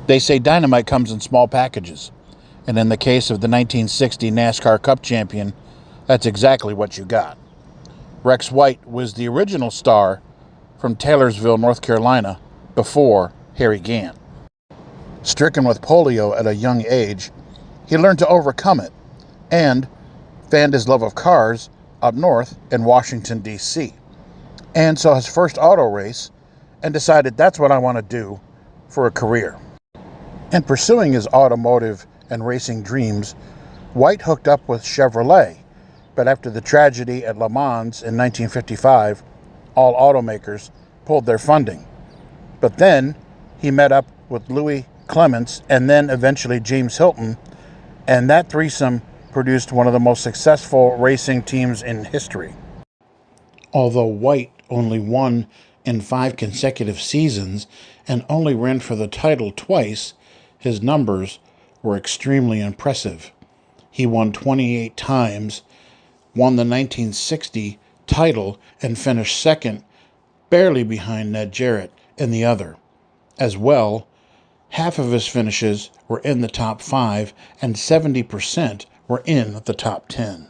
They say dynamite comes in small packages, and in the case of the 1960 NASCAR Cup champion, that's exactly what you got. Rex White was the original star from Taylorsville, North Carolina, before Harry Gant. Stricken with polio at a young age, he learned to overcome it and fanned his love of cars up north in Washington, D.C., and saw his first auto race and decided that's what I want to do for a career. In pursuing his automotive and racing dreams, White hooked up with Chevrolet, but after the tragedy at Le Mans in 1955, all automakers pulled their funding. But then he met up with Louis Clements and then eventually James Hilton, and that threesome produced one of the most successful racing teams in history. Although White only won in 5 consecutive seasons and only ran for the title twice, his numbers were extremely impressive. He won 28 times, won the 1960 title, and finished second, barely behind Ned Jarrett in the other. As well, half of his finishes were in the top 5 and 70% were in the top 10.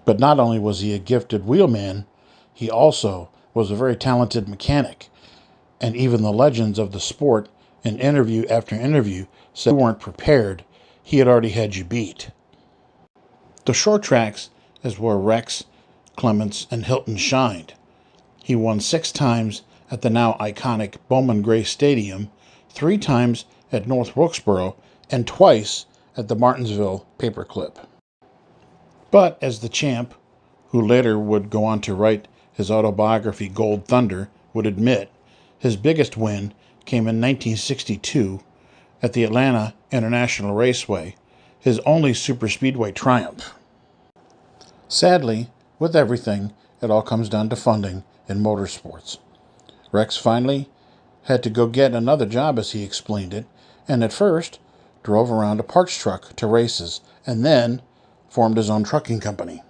But not only was he a gifted wheelman, he also was a very talented mechanic, and even the legends of the sport, in interview after interview, said you weren't prepared, he had already had you beat. The short tracks is where Rex, Clements, and Hilton shined. He won 6 times at the now iconic Bowman Gray Stadium, 3 times at North Wilkesboro, and twice at the Martinsville Paperclip. But as the champ, who later would go on to write his autobiography Gold Thunder, would admit, his biggest win came in 1962 at the Atlanta International Raceway, his only superspeedway triumph. Sadly, with everything, it all comes down to funding in motorsports. Rex finally had to go get another job, as he explained it, and at first drove around a parts truck to races, and then formed his own trucking company.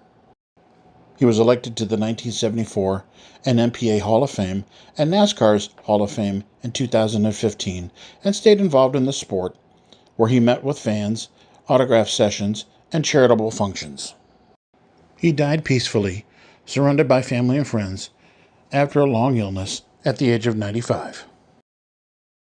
He was elected to the 1974 NMPA Hall of Fame and NASCAR's Hall of Fame in 2015 and stayed involved in the sport, where he met with fans, autograph sessions, and charitable functions. He died peacefully, surrounded by family and friends, after a long illness at the age of 95.